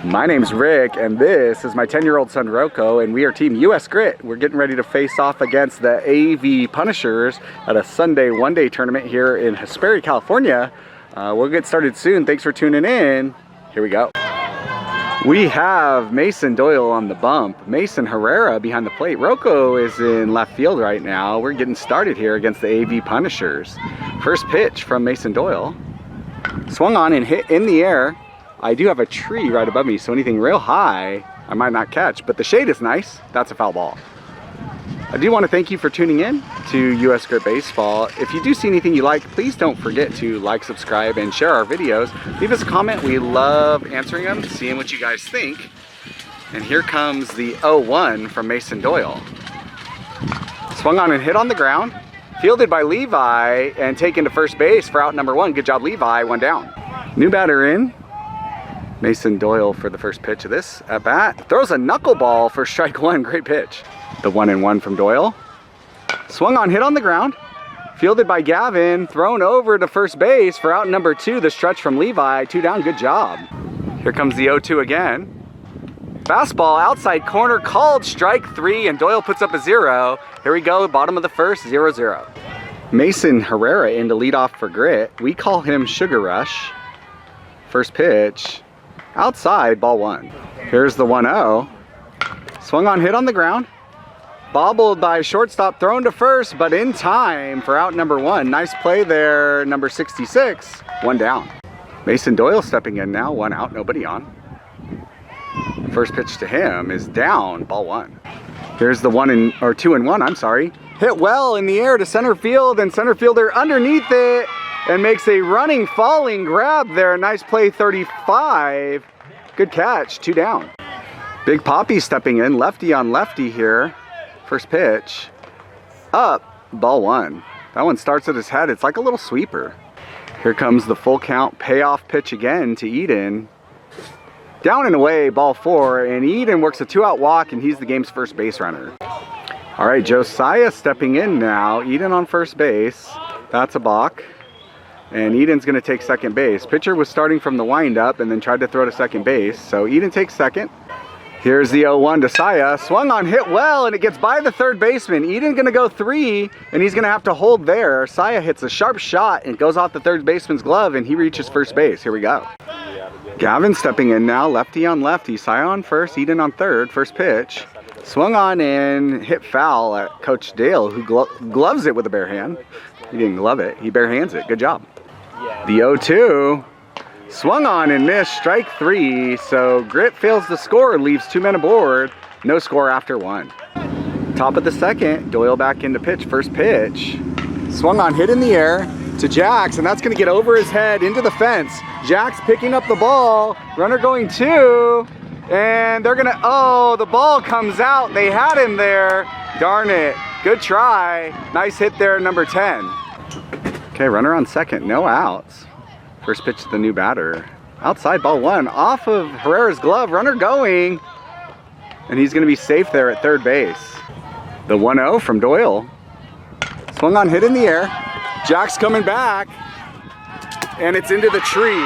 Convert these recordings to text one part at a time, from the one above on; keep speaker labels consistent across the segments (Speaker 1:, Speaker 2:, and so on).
Speaker 1: My name's Rick, and this is my 10-year-old son Rocco, and we are Team US Grit. We're getting ready to face off against the AV Punishers at a Sunday one-day tournament here in Hesperia, California. We'll get started soon. Thanks for tuning in. Here we go. We have Mason Doyle on the bump, Mason Herrera behind the plate. Rocco is in left field right now. We're getting started here against the AV Punishers. First pitch from Mason Doyle. Swung on and hit in the air. I do have a tree right above me, so anything real high I might not catch, but the shade is nice. That's a foul ball. I do want to thank you for tuning in to US Grit Baseball. If you do see anything you like, please don't forget to like, subscribe, and share our videos. Leave us a comment. We love answering them, seeing what you guys think. And here comes the 0-1 from Mason Doyle. Swung on and hit on the ground. Fielded by Levi and taken to first base for out number 1. Good job, Levi. 1 down. New batter in. Mason Doyle for the first pitch of this at bat. Throws a knuckleball for strike 1. Great pitch. The 1-1 from Doyle. Swung on, hit on the ground. Fielded by Gavin. Thrown over to first base for out number 2. The stretch from Levi. 2 down. Good job. Here comes the 0-2 again. Fastball outside corner called strike 3, and Doyle puts up a 0. Here we go. Bottom of the first. 0-0. Mason Herrera in to lead off for Grit. We call him Sugar Rush. First pitch. Outside, ball 1. Here's the 1-0. Swung on, hit on the ground. Bobbled by shortstop, thrown to first, but in time for out number 1. Nice play there, number 66. 1 down. Mason Doyle stepping in now. 1 out, nobody on. First pitch to him is down, ball 1. Here's the 2-1, I'm sorry. Hit well in the air to center field, and center fielder underneath it. And makes a running, falling grab there. Nice play, 35. Good catch, 2 down. Big Poppy stepping in, lefty on lefty here. First pitch. Up, ball 1. That one starts at his head. It's like a little sweeper. Here comes the full count payoff pitch again to Eden. Down and away, ball 4. And Eden works a 2-out walk, and he's the game's first base runner. All right, Josiah stepping in now. Eden on first base. That's a balk. And Eden's going to take second base. Pitcher was starting from the windup and then tried to throw to second base. So Eden takes second. Here's the 0-1 to Saya. Swung on, hit well, and it gets by the third baseman. Eden going to go 3, and he's going to have to hold there. Saya hits a sharp shot and goes off the third baseman's glove, and he reaches first base. Here we go. Gavin stepping in now, lefty on lefty. Saya on first, Eden on third. First pitch. Swung on and hit foul at Coach Dale, who gloves it with a bare hand. He didn't glove it, he bare hands it. Good job. The 0-2, swung on and missed, strike 3. So Grit fails to score, leaves 2 men aboard. No score after 1. Top of the second, Doyle back into pitch. First pitch, swung on, hit in the air to Jax, and that's going to get over his head into the fence. Jax picking up the ball, runner going 2, and they're gonna, oh, the ball comes out. They had him there. Darn it. Good try. Nice hit there, number 10. Okay, runner on second, no outs. First pitch to the new batter. Outside, ball 1, off of Herrera's glove, runner going. And he's gonna be safe there at third base. The 1-0 from Doyle. Swung on, hit in the air. Jack's coming back. And it's into the tree.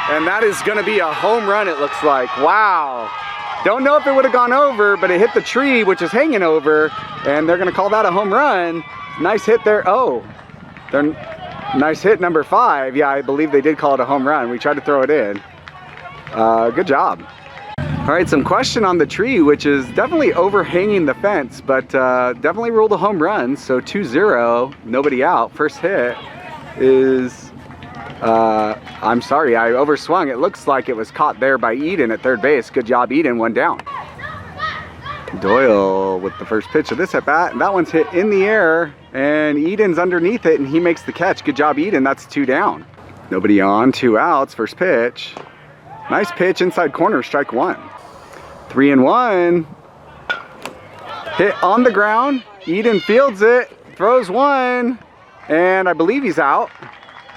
Speaker 1: And that is gonna be a home run, it looks like. Wow. Don't know if it would have gone over, but it hit the tree, which is hanging over. And they're gonna call that a home run. Nice hit there, oh. Nice hit, number 5. Yeah, I believe they did call it a home run. We tried to throw it in. Good job. All right, some question on the tree, which is definitely overhanging the fence, but definitely ruled a home run. So 2-0, nobody out. First hit is, I'm sorry, I overswung. It looks like it was caught there by Eden at third base. Good job, Eden, 1 down. Doyle with the first pitch of this at bat, and that one's hit in the air, and Eden's underneath it, and he makes the catch. Good job, Eden. That's 2 down. Nobody on, 2 outs. First pitch. Nice pitch inside corner, strike 1. 3-1. Hit on the ground. Eden fields it, throws 1, and I believe he's out.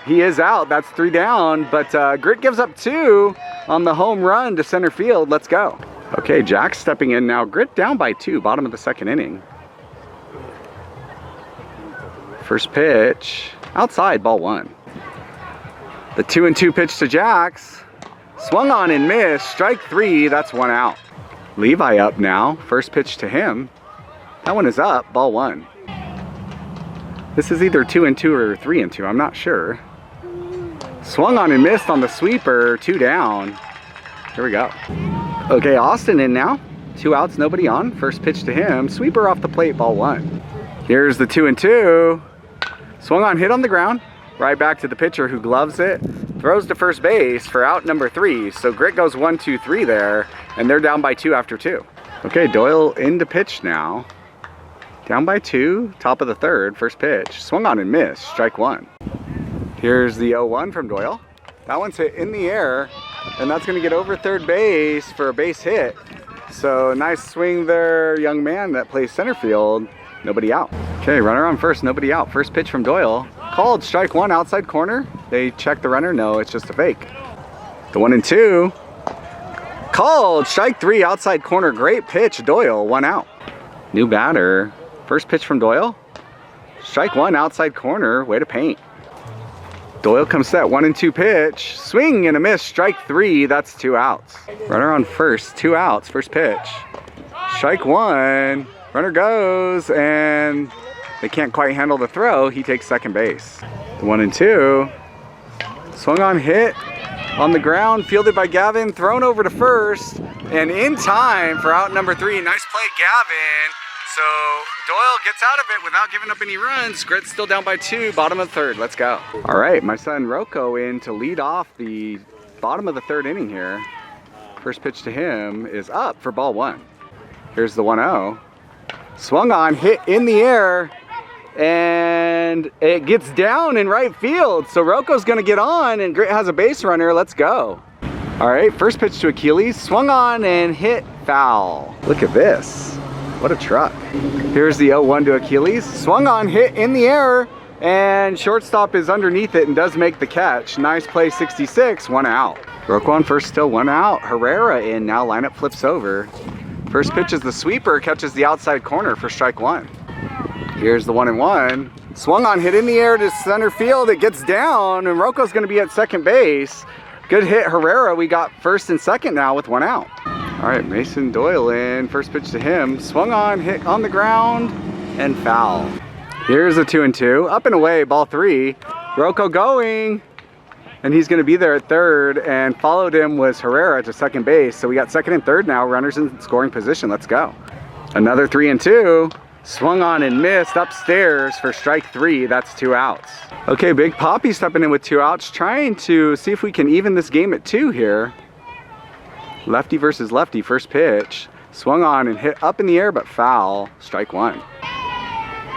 Speaker 1: He is out. That's 3 down, but Grit gives up 2 on the home run to center field. Let's go. Okay, Jack's stepping in now. Grit down by 2, bottom of the second inning. First pitch, outside, ball 1. The 2-2 pitch to Jax. Swung on and missed. Strike 3, that's 1 out. Levi up now. First pitch to him. That one is up, ball 1. This is either 2-2 or 3-2, I'm not sure. Swung on and missed on the sweeper, 2 down. Here we go. Okay, Austin in now. 2 outs, nobody on. First pitch to him. Sweeper off the plate, ball 1. Here's the 2-2. Swung on, hit on the ground. Right back to the pitcher who gloves it. Throws to first base for out number 3. So Grit goes 1-2-3 there, and they're down by 2 after 2. Okay, Doyle in to pitch now. Down by 2, top of the 3rd, first pitch. Swung on and missed, strike 1. Here's the 0-1 from Doyle. That one's hit in the air, and that's gonna get over third base for a base hit. So nice swing there, young man that plays center field. Nobody out. Okay, runner on first, nobody out. First pitch from Doyle. Called, strike 1, outside corner. They check the runner, no, it's just a fake. The 1-2. Called, strike 3, outside corner. Great pitch, Doyle, 1 out. New batter. First pitch from Doyle. Strike 1, outside corner. Way to paint. Doyle comes set, 1-2 pitch. Swing and a miss, strike 3, that's 2 outs. Runner on first, 2 outs, first pitch. Strike 1, runner goes, and they can't quite handle the throw. He takes second base. The 1-2. Swung on, hit on the ground, fielded by Gavin, thrown over to first, and in time for out number 3. Nice play, Gavin. So Doyle gets out of it without giving up any runs. Grit's still down by 2, bottom of the 3rd. Let's go. All right, my son Rocco in to lead off the bottom of the 3rd inning here. First pitch to him is up for ball 1. Here's the 1-0. Swung on, hit in the air, and it gets down in right field. So Rocco's gonna get on, and Grit has a base runner. Let's go. All right, first pitch to Achilles. Swung on and hit foul. Look at this. What a truck. Here's the 0-1 to Achilles. Swung on, hit in the air, and shortstop is underneath it and does make the catch. Nice play, 66, 1 out. Rocco on first, still 1 out. Herrera in now, lineup flips over. First pitch is the sweeper, catches the outside corner for strike 1. Here's the 1-1. Swung on, hit in the air to center field. It gets down, and Rocco's gonna be at second base. Good hit, Herrera. We got first and second now with 1 out. All right, Mason Doyle in. First pitch to him. Swung on, hit on the ground, and foul. Here's a 2-2. Up and away, ball 3. Rocco going, and he's gonna be there at 3rd, and followed him was Herrera to second base. So we got 2nd and 3rd now, runners in scoring position. Let's go. Another 3-2. Swung on and missed upstairs for strike 3. That's 2 outs. Okay, Big Poppy stepping in with 2 outs, trying to see if we can even this game at 2 here. Lefty versus lefty, first pitch. Swung on and hit up in the air, but foul. Strike 1.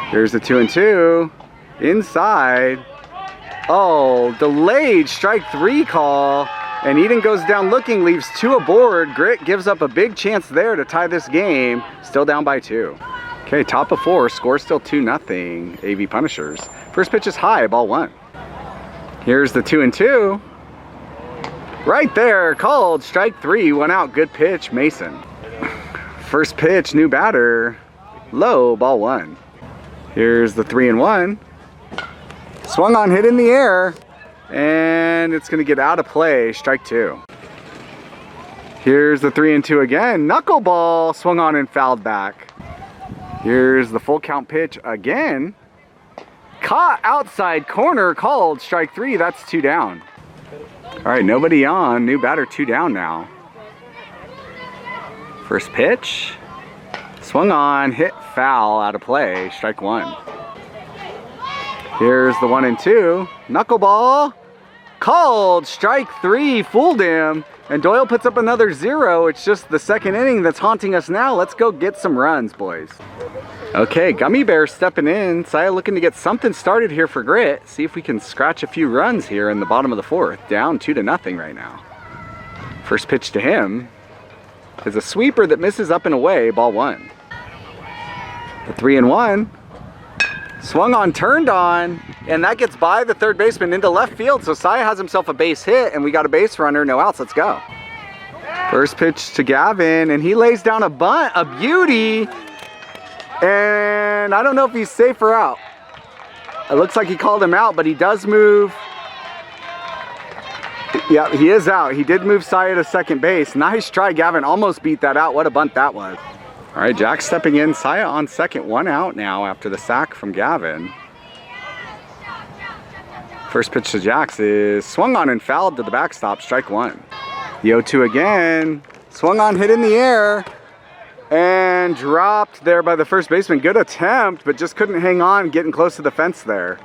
Speaker 1: Here's the 2-2. Inside. Oh, delayed strike 3 call. And Eden goes down looking, leaves 2 aboard. Grit gives up a big chance there to tie this game. Still down by 2. Okay, top of 4, score still 2-0, AV Punishers. First pitch is high, ball 1. Here's the 2-2. Right there, called, strike 3, 1 out, good pitch, Mason. First pitch, new batter, low, ball 1. Here's the 3-1. Swung on, hit in the air, and it's gonna get out of play, strike 2. Here's the 3-2 again, knuckleball, swung on and fouled back. Here's the full count pitch again. Caught outside corner, called, strike 3, that's 2 down. All right, nobody on, new batter, 2 down now. First pitch, swung on, hit foul, out of play, strike 1. Here's the 1-2, knuckleball, called, strike 3, fooled him, and Doyle puts up another 0. It's just the 2nd inning that's haunting us now. Let's go get some runs, boys. Okay, Gummy Bear stepping in. Saya looking to get something started here for Grit. See if we can scratch a few runs here in the bottom of the 4th. Down 2-0 right now. First pitch to him is a sweeper that misses up and away, ball 1. The 3-1. Swung on, turned on, and that gets by the 3rd baseman into left field. So Saya has himself a base hit, and we got a base runner, no outs. Let's go. First pitch to Gavin, and he lays down a bunt, a beauty. And I don't know if he's safe or out. It looks like he called him out, but he does move. Yeah, he is out. He did move Saya to second base. Nice try, Gavin. Almost beat that out. What a bunt that was. All right, Jack stepping in. Saya on second. 1 out now after the sack from Gavin. First pitch to Jax is swung on and fouled to the backstop. Strike 1. The 0-2 again. Swung on, hit in the air. And dropped there by the first baseman. Good attempt, but just couldn't hang on, getting close to the fence there.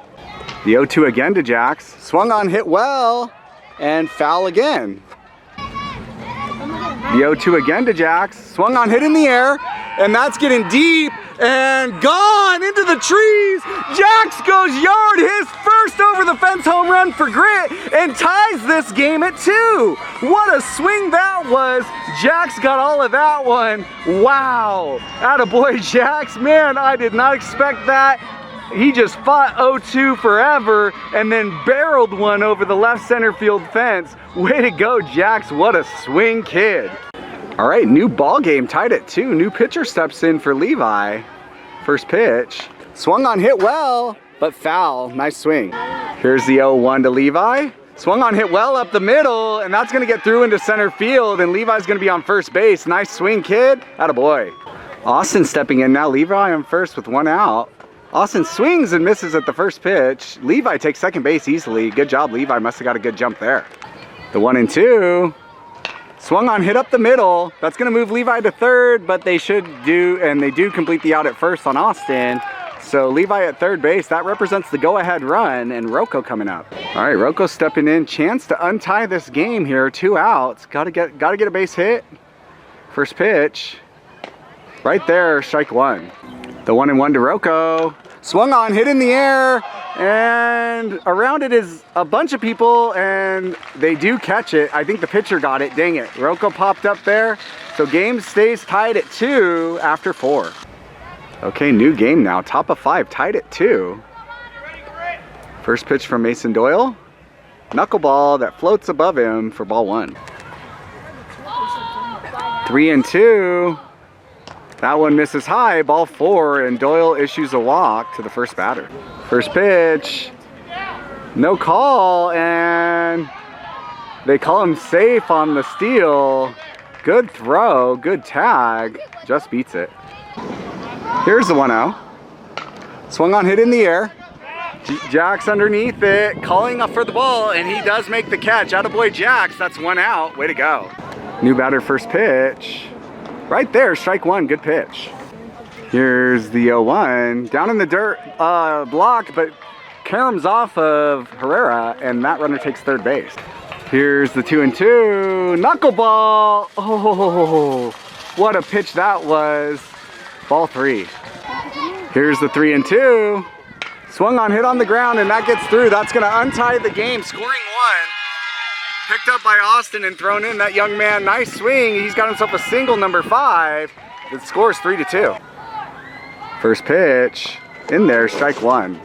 Speaker 1: The 0-2 again to Jax. Swung on, hit well, and foul again. The 0-2 again to Jax. Swung on, hit in the air, and that's getting deep and gone into the trees. Jax goes yard, his first over the fence home run for Grit, and ties this game at 2. What a swing that was. Jax got all of that one. Wow. Attaboy, Jax. Man, I did not expect that. He just fought 0-2 forever and then barreled one over the left center field fence. Way to go, Jax. What a swing, kid. All right, new ball game, tied at 2. New pitcher steps in for Levi. First pitch. Swung on, hit well, but foul. Nice swing. Here's the 0-1 to Levi. Swung on, hit well up the middle, and that's going to get through into center field, and Levi's going to be on first base. Nice swing, kid. Attaboy. Austin stepping in now. Levi on first with 1 out. Austin swings and misses at the first pitch. Levi takes second base easily. Good job, Levi. Must have got a good jump there. The 1-2. Swung on, hit up the middle. That's going to move Levi to third, but they do complete the out at first on Austin. So Levi at third base, that represents the go-ahead run, and Rocco coming up. All right, Rocco stepping in. Chance to untie this game here. 2 outs. Got to get a base hit. First pitch. Right there, strike 1. The 1-1 to Rocco. Swung on, hit in the air, and around it is a bunch of people, and they do catch it. I think the pitcher got it. Dang it. Rocco popped up there. So game stays tied at 2 after 4. Okay, new game now. Top of 5, tied at 2. First pitch from Mason Doyle. Knuckleball that floats above him for ball 1. 3-2. That one misses high, ball 4, and Doyle issues a walk to the first batter. First pitch, no call, and they call him safe on the steal. Good throw, good tag, just beats it. Here's the 1-0. Swung on, hit in the air. Jax underneath it, calling up for the ball, and he does make the catch. Attaboy, Jax, that's 1 out, way to go. New batter, first pitch. Right there, strike 1, good pitch. Here's the 0-1, down in the dirt block, but caroms off of Herrera, and that runner takes third base. Here's the 2-2, knuckleball. Oh, what a pitch that was. Ball 3. Here's the 3-2, swung on, hit on the ground, and that gets through. That's gonna untie the game, scoring 1. Picked up by Austin and thrown in. That young man, nice swing. He's got himself a single, number 5. The score is 3-2. First pitch, in there, strike 1.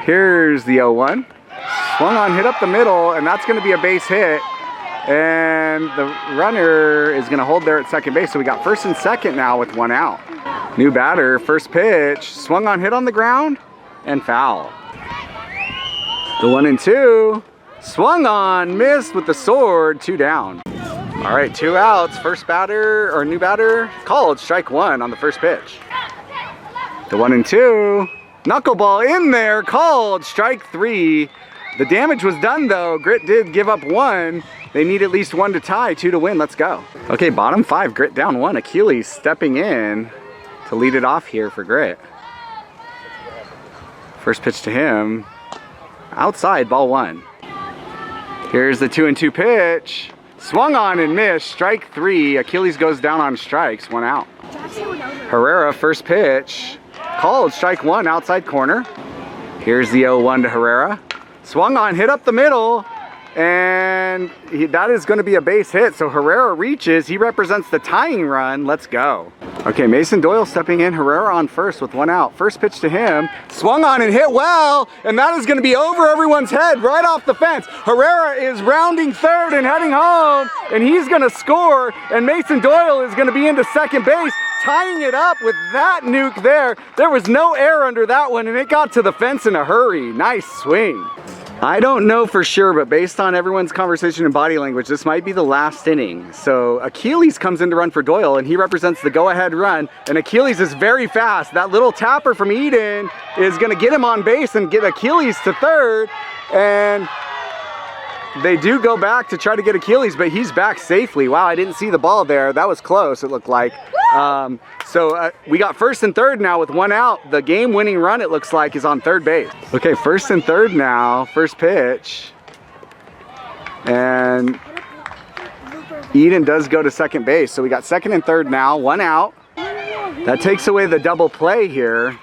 Speaker 1: Here's the 0-1. Swung on, hit up the middle, and that's going to be a base hit. And the runner is going to hold there at second base. So we got first and second now with 1 out. New batter, first pitch, swung on, hit on the ground, and foul. The 1-2. Swung on, missed with the sword, 2 down. All right, 2 outs. First batter, or new batter, called strike 1 on the first pitch. The 1-2, knuckleball in there, called strike 3. The damage was done though. Grit did give up 1. They need at least 1 to tie, 2 to win. Let's go. Okay, bottom 5, Grit down 1. Achilles stepping in to lead it off here for Grit. First pitch to him, outside, ball 1. Here's the 2-2 pitch. Swung on and missed. Strike 3. Achilles goes down on strikes. 1 out. Herrera, first pitch. Called strike 1, outside corner. Here's the 0-1 to Herrera. Swung on, hit up the middle. And that is going to be a base hit. So Herrera reaches. He represents the tying run. Let's go. Okay, Mason Doyle stepping in. Herrera on first with 1 out. First pitch to him. Swung on and hit well. And that is going to be over everyone's head right off the fence. Herrera is rounding third and heading home. And he's going to score. And Mason Doyle is going to be into second base, tying it up with that nuke there. There was no air under that one, and it got to the fence in a hurry. Nice swing. I don't know for sure, but based on everyone's conversation and body language, this might be the last inning. So Achilles comes in to run for Doyle, and he represents the go-ahead run. And Achilles is very fast. That little tapper from Eden is going to get him on base and get Achilles to third. And they do go back to try to get Achilles, but he's back safely. Wow, I didn't see the ball there. That was close, it looked like. So we got first and third now with one out. The game-winning run, it looks like, is on third base. Okay, first and third now, first pitch. And Eden does go to second base. So we got second and third now, one out. That takes away the double play here.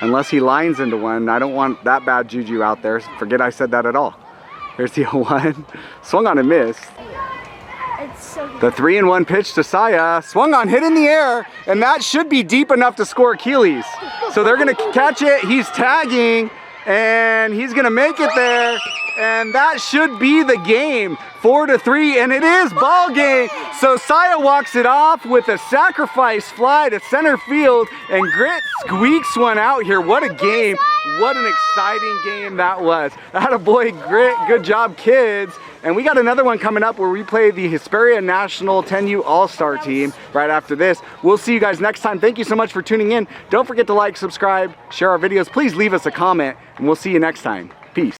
Speaker 1: Unless he lines into one. I don't want that bad juju out there. Forget I said that at all. Here's the 0-1. Swung on and missed. The 3-1 pitch to Saya. Swung on, hit in the air, and that should be deep enough to score Achilles. So they're gonna catch it. He's tagging, and he's gonna make it there. And that should be the game. 4-3, and it is ball game. So Saya walks it off with a sacrifice fly to center field, and Grit squeaks one out here. What a game. What an exciting game that was. Attaboy, Grit. Good job, kids. And we got another one coming up where we play the Hesperia National 10U All-Star team right after this. We'll see you guys next time. Thank you so much for tuning in. Don't forget to like, subscribe, share our videos. Please leave us a comment, and we'll see you next time. Peace.